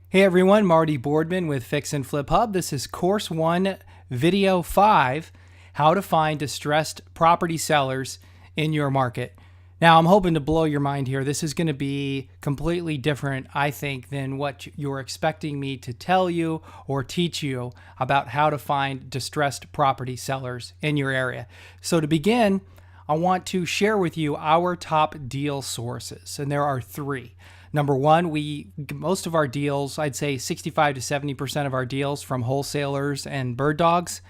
Hey everyone, Marty Boardman with Fix and Flip Hub. This is Course 1, Video 5, How to Find Distressed Property Sellers in Your Market. Now, I'm hoping to blow your mind here. This is going to be completely different, I think, than what you're expecting me to tell you or teach you about how to find distressed property sellers in your area. So to begin, I want to share with you our top deal sources, and there are three. Number one, most of our deals, I'd say 65 to 70% of our deals from wholesalers and bird dogs.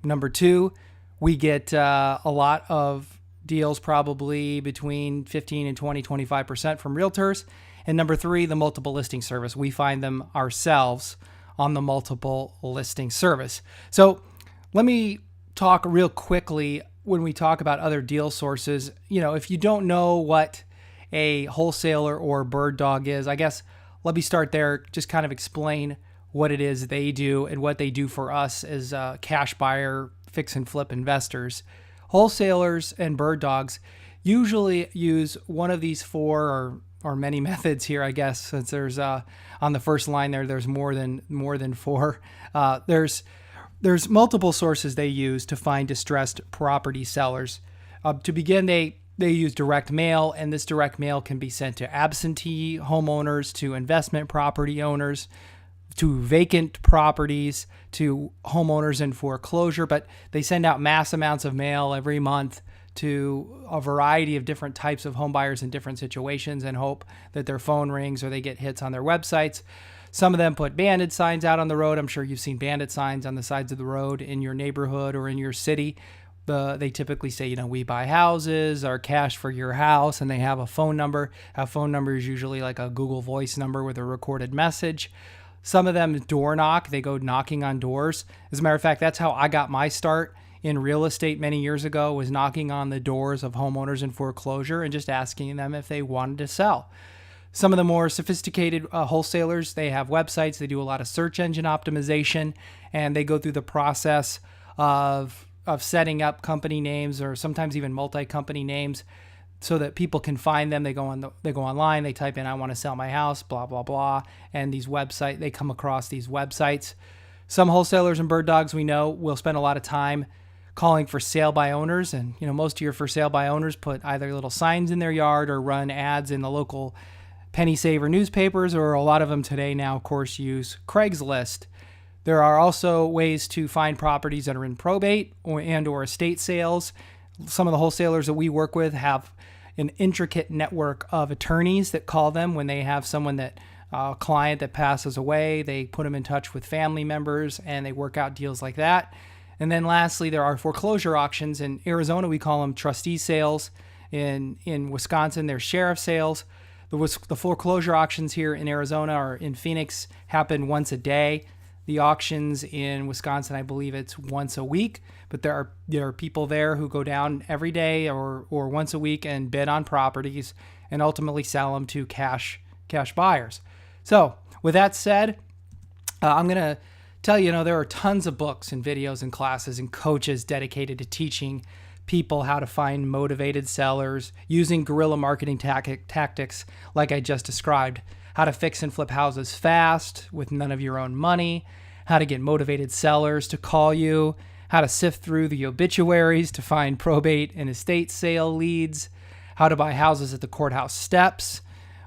Number two, we get a lot of deals, probably between 15 and 25% from realtors. And number three, the multiple listing service. We find them ourselves on the multiple listing service. So let me talk real quickly when we talk about other deal sources. If you don't know what a wholesaler or bird dog is, I guess let me start there, just kind of explain what it is they do and what they do for us as cash buyer, fix and flip investors. Wholesalers and bird dogs usually use one of these four or many methods here, I guess, since there's on the first line there's more than four. There's multiple sources they use to find distressed property sellers. To begin, they use direct mail, and this direct mail can be sent to absentee homeowners, to investment property owners, to vacant properties, to homeowners in foreclosure. But they send out mass amounts of mail every month to a variety of different types of home buyers in different situations and hope that their phone rings or they get hits on their websites. Some of them put bandit signs out on the road. I'm sure you've seen bandit signs on the sides of the road in your neighborhood or in your city. They typically say, we buy houses or cash for your house, and they have a phone number. A phone number is usually like a Google Voice number with a recorded message. Some of them door knock. They go knocking on doors. As a matter of fact, that's how I got my start in real estate many years ago, was knocking on the doors of homeowners in foreclosure and just asking them if they wanted to sell. Some of the more sophisticated wholesalers, they have websites. They do a lot of search engine optimization, and they go through the process of setting up company names or sometimes even multi-company names so that people can find them. They go online, they type in, I want to sell my house, blah, blah, blah. And they come across these websites. Some wholesalers and bird dogs we know will spend a lot of time calling for sale by owners. And, most of your for sale by owners put either little signs in their yard or run ads in the local penny saver newspapers, or a lot of them today now, of course, use Craigslist. There are also ways to find properties that are in probate or estate sales. Some of the wholesalers that we work with have an intricate network of attorneys that call them when they have a client that passes away. They put them in touch with family members and they work out deals like that. And then lastly, there are foreclosure auctions. In Arizona, we call them trustee sales. In Wisconsin, they're sheriff sales. The foreclosure auctions here in Arizona or in Phoenix happen once a day. The auctions in Wisconsin, I believe it's once a week, but there are people there who go down every day or once a week and bid on properties and ultimately sell them to cash buyers. So with that said, I'm going to tell you, there are tons of books and videos and classes and coaches dedicated to teaching people how to find motivated sellers using guerrilla marketing tactics like I just described. How to fix and flip houses fast with none of your own money, how to get motivated sellers to call you, how to sift through the obituaries to find probate and estate sale leads, how to buy houses at the courthouse steps.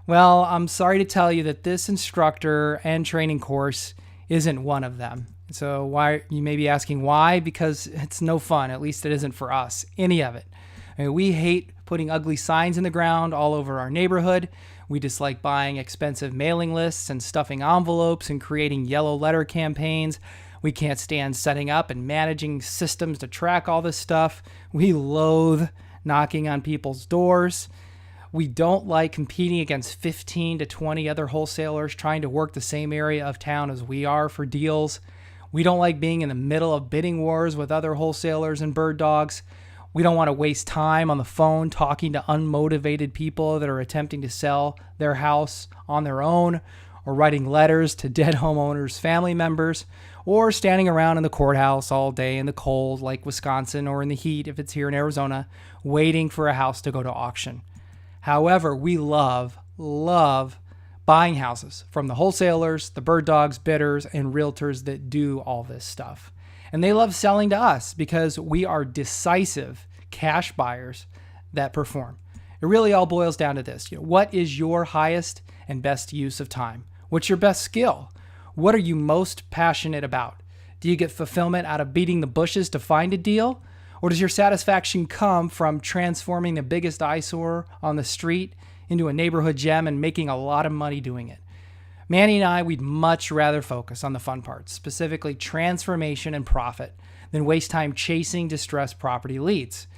Well, I'm sorry to tell you that this instructor and training course isn't one of them. So why, you may be asking why? Because it's no fun. At least it isn't for us, any of it. We hate putting ugly signs in the ground all over our neighborhood. We dislike buying expensive mailing lists and stuffing envelopes and creating yellow letter campaigns. We can't stand setting up and managing systems to track all this stuff. We loathe knocking on people's doors. We don't like competing against 15 to 20 other wholesalers trying to work the same area of town as we are for deals. We don't like being in the middle of bidding wars with other wholesalers and bird dogs. We don't want to waste time on the phone talking to unmotivated people that are attempting to sell their house on their own, or writing letters to dead homeowners' family members, or standing around in the courthouse all day in the cold like Wisconsin, or in the heat if it's here in Arizona, waiting for a house to go to auction. However, we love buying houses from the wholesalers, the bird dogs, bidders, and realtors that do all this stuff. And they love selling to us because we are decisive cash buyers that perform. It really all boils down to this. What is your highest and best use of time? What's your best skill? What are you most passionate about? Do you get fulfillment out of beating the bushes to find a deal? Or does your satisfaction come from transforming the biggest eyesore on the street into a neighborhood gem and making a lot of money doing it? Manny and I, we'd much rather focus on the fun parts, specifically transformation and profit, than waste time chasing distressed property leads.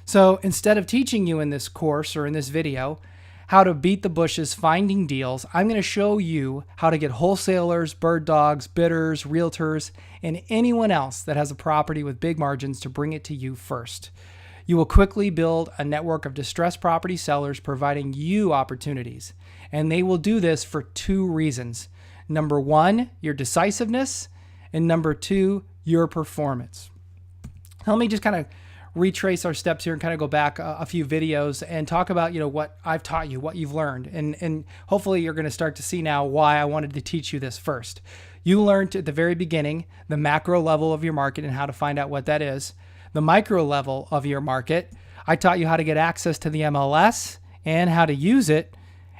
So instead of teaching you in this course or in this video how to beat the bushes finding deals, I'm going to show you how to get wholesalers, bird dogs, bidders, realtors, and anyone else that has a property with big margins to bring it to you first. You will quickly build a network of distressed property sellers providing you opportunities. And they will do this for two reasons. Number one, your decisiveness, and number two, your performance. Let me just kind of retrace our steps here and kind of go back a few videos and talk about, what I've taught you, what you've learned. And hopefully you're going to start to see now why I wanted to teach you this first. You learned at the very beginning the macro level of your market and how to find out what that is. The micro level of your market, I taught you how to get access to the MLS and how to use it.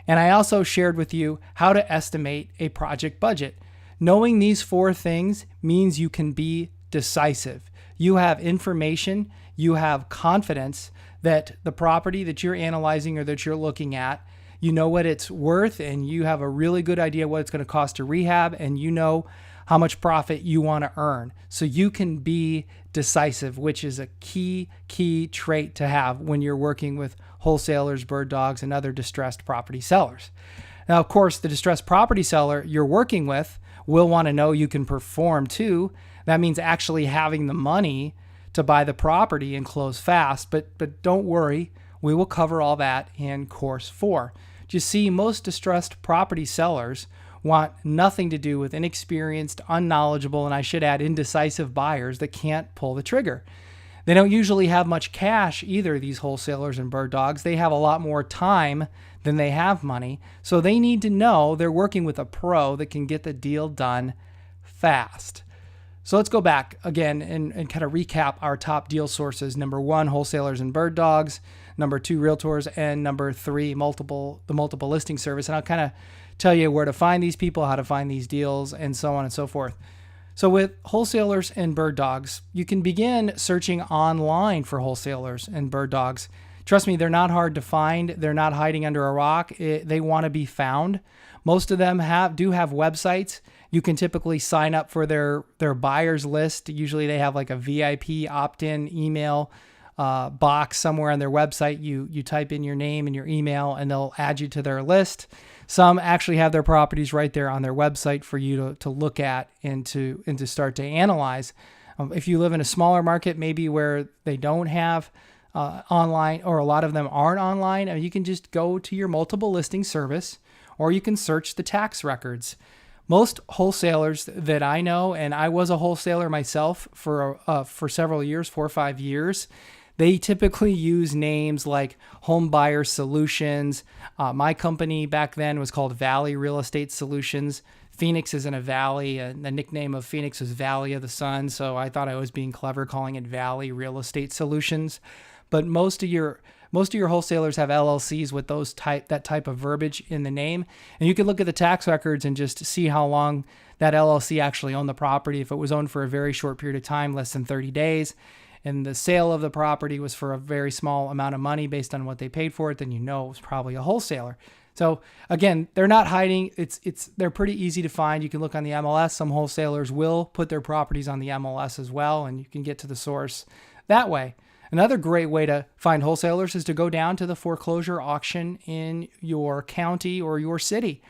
And I also shared with you how to estimate a project budget. Knowing these four things means you can be decisive. You have information, you have confidence that the property that you're analyzing or that you're looking at, you know what it's worth, and you have a really good idea what it's going to cost to rehab, and you know how much profit you want to earn. So you can be decisive, which is a key trait to have when you're working with wholesalers, bird dogs, and other distressed property sellers. Now, of course, the distressed property seller you're working with will want to know you can perform too. That means actually having the money to buy the property and close fast. But don't worry, we will cover all that in course 4. You see, most distressed property sellers want nothing to do with inexperienced, unknowledgeable, and I should add indecisive buyers that can't pull the trigger. They don't usually have much cash either, these wholesalers and bird dogs. They have a lot more time than they have money. So they need to know they're working with a pro that can get the deal done fast. So let's go back again and kind of recap our top deal sources. Number 1, wholesalers and bird dogs. Number 2, realtors. And number 3, the multiple listing service. And I'll kind of tell you where to find these people, how to find these deals, and so on and so forth. So with wholesalers and bird dogs, you can begin searching online for wholesalers and bird dogs. Trust me, they're not hard to find. They're not hiding under a rock. They want to be found. Most of them do have websites. You can typically sign up for their buyers list. Usually they have like a VIP opt-in email box somewhere on their website. You type in your name and your email and they'll add you to their list. Some actually have their properties right there on their website for you to look at and to start to analyze. If you live in a smaller market, maybe where they don't have online, or a lot of them aren't online, you can just go to your multiple listing service, or you can search the tax records. Most wholesalers that I know, and I was a wholesaler myself for several years, 4 or 5 years, they typically use names like Home Buyer Solutions. My company back then was called Valley Real Estate Solutions. Phoenix is in a valley, and the nickname of Phoenix was Valley of the Sun, so I thought I was being clever calling it Valley Real Estate Solutions. But most of your wholesalers have LLCs with that type of verbiage in the name, and you can look at the tax records and just see how long that LLC actually owned the property. If it was owned for a very short period of time, less than 30 days, and the sale of the property was for a very small amount of money based on what they paid for it, then you know it was probably a wholesaler. So again, they're not hiding. They're pretty easy to find. You can look on the MLS. Some wholesalers will put their properties on the MLS as well, and you can get to the source that way. Another great way to find wholesalers is to go down to the foreclosure auction in your county or your city.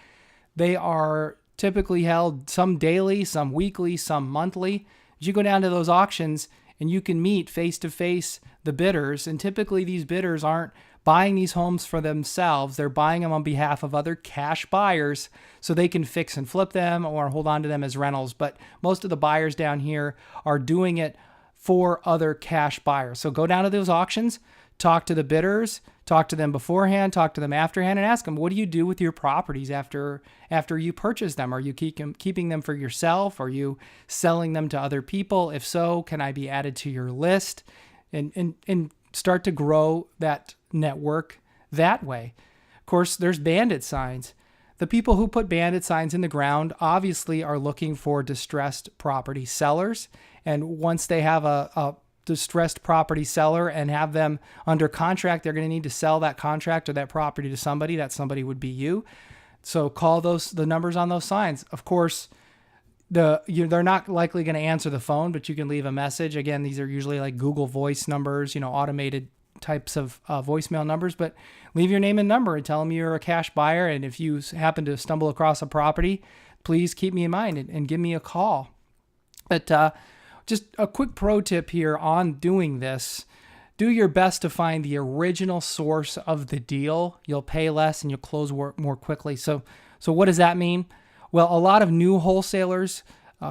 They are typically held some daily, some weekly, some monthly. You go down to those auctions and you can meet face-to-face the bidders. And typically these bidders aren't buying these homes for themselves. They're buying them on behalf of other cash buyers so they can fix and flip them or hold on to them as rentals. But most of the buyers down here are doing it for other cash buyers. So go down to those auctions, talk to the bidders, Talk to them beforehand, talk to them afterhand, and ask them, what do you do with your properties after you purchase them? Are you keeping them for yourself? Are you selling them to other people? If so, can I be added to your list? And start to grow that network that way. Of course, there's bandit signs. The people who put bandit signs in the ground obviously are looking for distressed property sellers. And once they have a distressed property seller and have them under contract, they're going to need to sell that contract or that property to somebody. That somebody would be you. So call the numbers on those signs. Of course, they're not likely going to answer the phone, but you can leave a message. Again, these are usually like Google Voice numbers, automated types of voicemail numbers, but leave your name and number and tell them you're a cash buyer. And if you happen to stumble across a property, please keep me in mind and give me a call. But just a quick pro tip here on doing this. Do your best to find the original source of the deal. You'll pay less and you'll close more quickly. So what does that mean? Well, a lot of new wholesalers,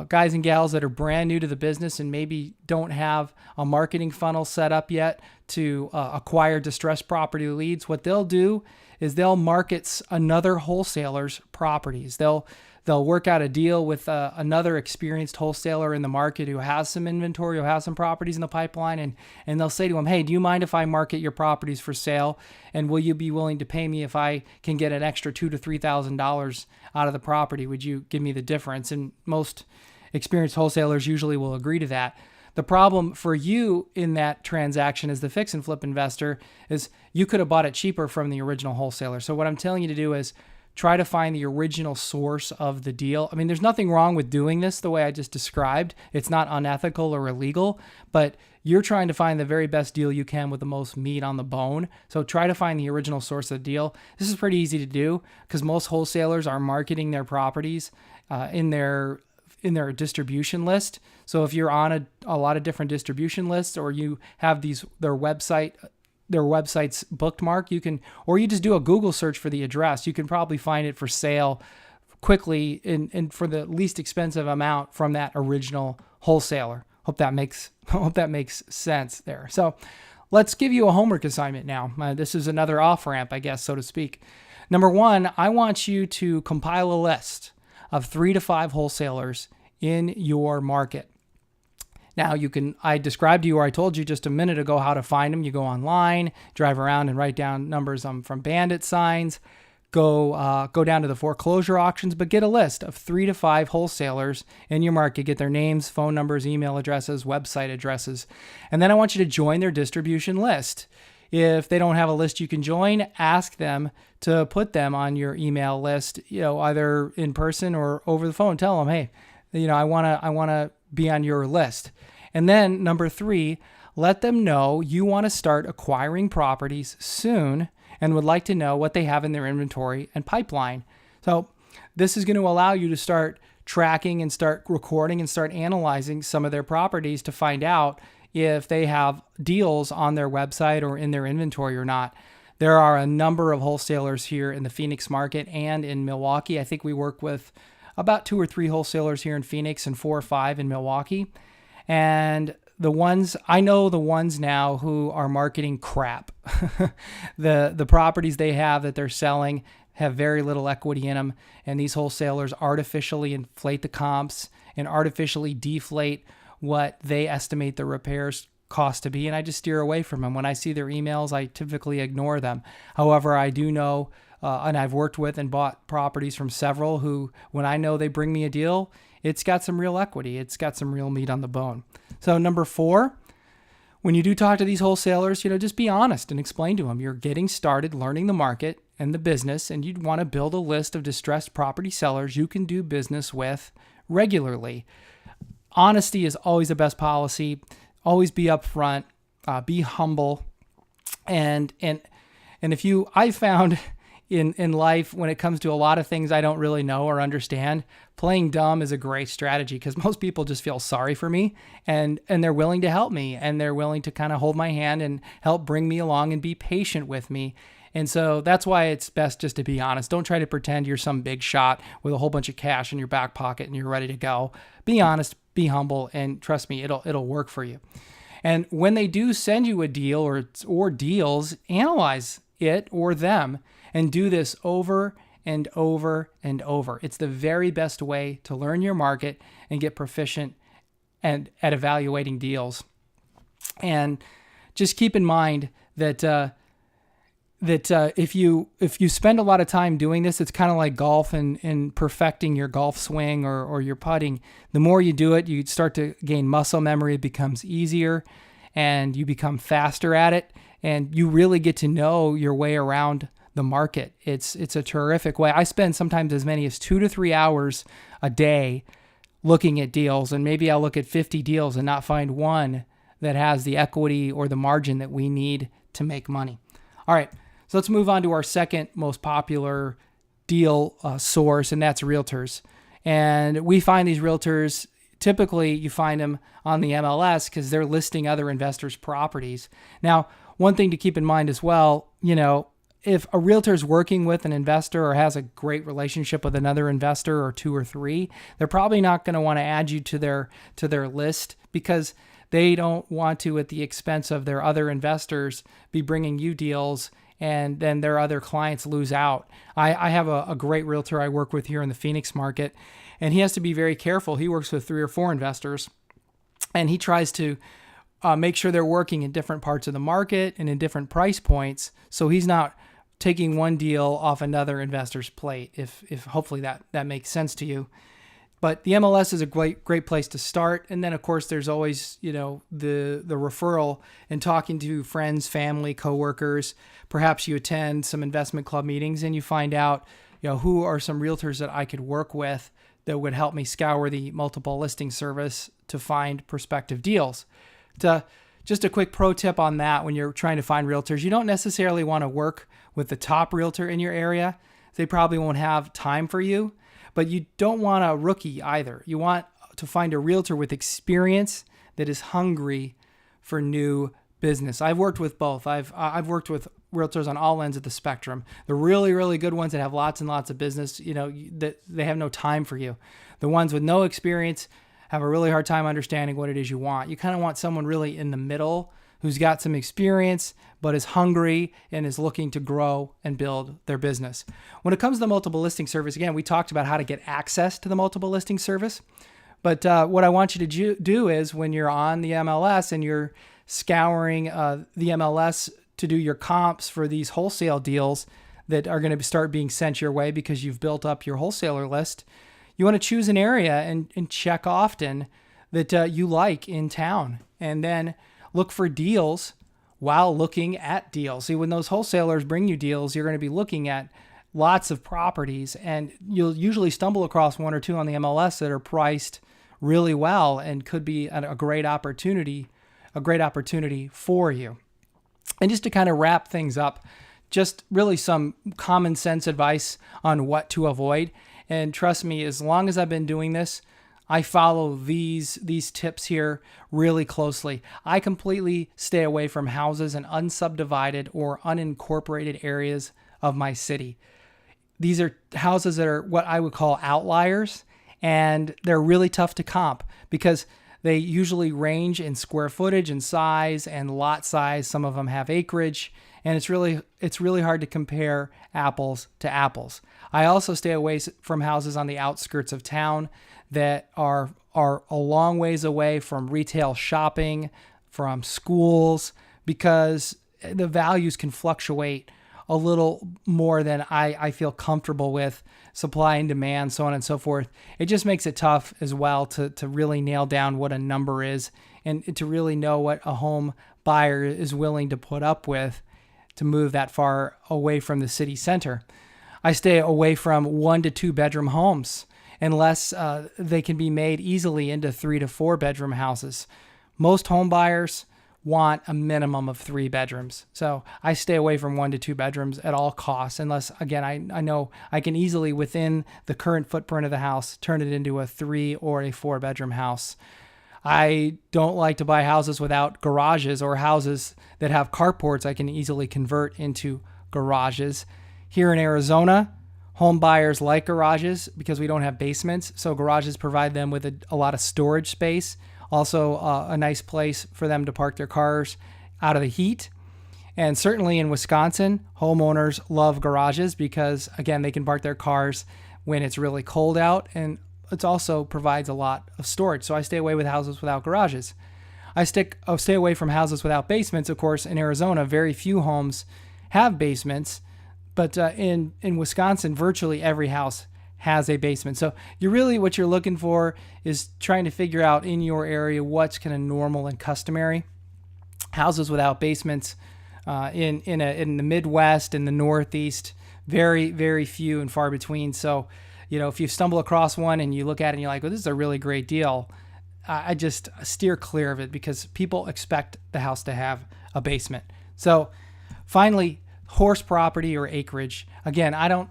guys and gals that are brand new to the business and maybe don't have a marketing funnel set up yet to acquire distressed property leads, what they'll do is they'll market another wholesaler's properties. They'll work out a deal with another experienced wholesaler in the market who has some inventory, who has some properties in the pipeline, and they'll say to them, hey, do you mind if I market your properties for sale? And will you be willing to pay me if I can get an extra $2,000 to $3,000 out of the property? Would you give me the difference? And most experienced wholesalers usually will agree to that. The problem for you in that transaction as the fix and flip investor is you could have bought it cheaper from the original wholesaler. So what I'm telling you to do is try to find the original source of the deal. I mean, there's nothing wrong with doing this the way I just described. It's not unethical or illegal, but you're trying to find the very best deal you can with the most meat on the bone. So try to find the original source of the deal. This is pretty easy to do because most wholesalers are marketing their properties in their distribution list. So if you're on a lot of different distribution lists, or you have their website's bookmark, or you just do a Google search for the address, you can probably find it for sale quickly and for the least expensive amount from that original wholesaler. Hope that makes sense there. So let's give you a homework assignment now. This is another off-ramp, I guess, so to speak. Number one, I want you to compile a list of 3 to 5 wholesalers in your market. Now I described to you, or I told you just a minute ago, how to find them. You go online, drive around and write down numbers from bandit signs, go down to the foreclosure auctions, but get a list of 3 to 5 wholesalers in your market. Get their names, phone numbers, email addresses, website addresses. And then I want you to join their distribution list. If they don't have a list you can join, ask them to put them on your email list, either in person or over the phone. Tell them, hey, I want to be on your list. And then number 3, let them know you want to start acquiring properties soon and would like to know what they have in their inventory and pipeline. So this is going to allow you to start tracking and start recording and start analyzing some of their properties to find out if they have deals on their website or in their inventory or not. There are a number of wholesalers here in the Phoenix market and in Milwaukee. I think we work with about 2 or 3 wholesalers here in Phoenix and 4 or 5 in Milwaukee. And the ones now who are marketing crap. The properties they have that they're selling have very little equity in them, and these wholesalers artificially inflate the comps and artificially deflate what they estimate the repairs cost to be, and I just steer away from them. When I see their emails, I typically ignore them. However, I do know, and I've worked with and bought properties from several who, when I know they bring me a deal, it's got some real equity. It's got some real meat on the bone. So number 4, when you do talk to these wholesalers, just be honest and explain to them you're getting started learning the market and the business, and you'd want to build a list of distressed property sellers you can do business with regularly. Honesty is always the best policy. Always be upfront, be humble. And if I found in life, when it comes to a lot of things I don't really know or understand, playing dumb is a great strategy because most people just feel sorry for me and they're willing to help me and they're willing to kind of hold my hand and help bring me along and be patient with me. And so that's why it's best just to be honest. Don't try to pretend you're some big shot with a whole bunch of cash in your back pocket and you're ready to go. Be honest, be humble, and trust me, it'll work for you. And when they do send you a deal or deals, analyze it or them and do this over and over and over. It's the very best way to learn your market and get proficient and at evaluating deals. And just keep in mind that if you spend a lot of time doing this, it's kind of like golf and perfecting your golf swing or your putting. The more you do it, you start to gain muscle memory. It becomes easier, and you become faster at it, and you really get to know your way around the market. It's a terrific way. I spend sometimes as many as 2 to 3 hours a day looking at deals, and maybe I'll look at 50 deals and not find one that has the equity or the margin that we need to make money. All right, so let's move on to our second most popular deal source, and that's realtors. And we find these realtors, typically you find them on the MLS because they're listing other investors' properties. Now, one thing to keep in mind as well, if a realtor is working with an investor or has a great relationship with another investor or 2 or 3, they're probably not going to want to add you to their list because they don't want to, at the expense of their other investors, be bringing you deals and then their other clients lose out. I have a great realtor I work with here in the Phoenix market, and he has to be very careful. He works with 3 or 4 investors, and he tries to make sure they're working in different parts of the market and in different price points, so he's not taking one deal off another investor's plate, if hopefully that makes sense to you. But the MLS is a great place to start. And then, of course, there's always, the referral and talking to friends, family, coworkers. Perhaps you attend some investment club meetings and you find out, who are some realtors that I could work with that would help me scour the multiple listing service to find prospective deals. Just a quick pro tip on that: when you're trying to find realtors, you don't necessarily want to work with the top realtor in your area. They probably won't have time for you. But you don't want a rookie either. You want to find a realtor with experience that is hungry for new business. I've worked with both. I've worked with realtors on all ends of the spectrum. The really, really good ones that have lots and lots of business, that they have no time for you. The ones with no experience have a really hard time understanding what it is you want. You kind of want someone really in the middle who's got some experience but is hungry and is looking to grow and build their business. When it comes to the multiple listing service, again, we talked about how to get access to the multiple listing service. But what I want you to do is, when you're on the MLS and you're scouring the MLS to do your comps for these wholesale deals that are going to start being sent your way because you've built up your wholesaler list, you want to choose an area and check often that you like in town, and then look for deals while looking at deals. See, when those wholesalers bring you deals, you're going to be looking at lots of properties, and you'll usually stumble across 1 or 2 on the MLS that are priced really well and could be a great opportunity for you. And just to kind of wrap things up, just really some common sense advice on what to avoid. And trust me, as long as I've been doing this, I follow these tips here really closely. I completely stay away from houses in unsubdivided or unincorporated areas of my city. These are houses that are what I would call outliers, and they're really tough to comp because they usually range in square footage and size and lot size. Some of them have acreage, and it's really hard to compare apples to apples. I also stay away from houses on the outskirts of town that are a long ways away from retail shopping, from schools, because the values can fluctuate a little more than I feel comfortable with, supply and demand, so on and so forth. It just makes it tough as well to really nail down what a number is and to really know what a home buyer is willing to put up with to move that far away from the city center. I stay away from 1 to 2 bedroom homes unless they can be made easily into 3 to 4 bedroom houses. Most home buyers want a minimum of 3 bedrooms. So I stay away from 1 to 2 bedrooms at all costs, unless, again, I know I can easily, within the current footprint of the house, turn it into a 3 or a 4 bedroom house. I don't like to buy houses without garages or houses that have carports I can easily convert into garages. Here in Arizona, home buyers like garages because we don't have basements, so garages provide them with a lot of storage space. Also, a nice place for them to park their cars out of the heat. And certainly in Wisconsin, homeowners love garages because, again, they can park their cars when it's really cold out, and it also provides a lot of storage. So I stay away with houses without garages. I stay away from houses without basements. Of course, in Arizona, very few homes have basements, but in Wisconsin, virtually every house has a basement. So what you're looking for is trying to figure out in your area what's kind of normal and customary. Houses without basements in the Midwest and the Northeast, very, very few and far between. So, if you stumble across one and you look at it and you're like, well, this is a really great deal, I just steer clear of it because people expect the house to have a basement. So finally, horse property or acreage. Again, I don't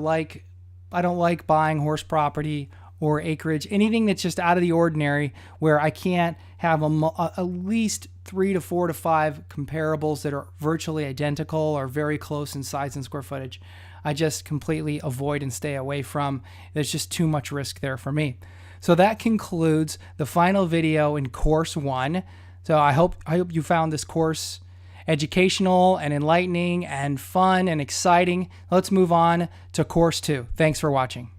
like buying horse property or acreage, anything that's just out of the ordinary where I can't have at least 3 to 4 to 5 comparables that are virtually identical or very close in size and square footage. I just completely avoid and stay away from. There's just too much risk there for me. So that concludes the final video in course 1. So I hope you found this course educational and enlightening and fun and exciting. Let's move on to course 2. Thanks for watching.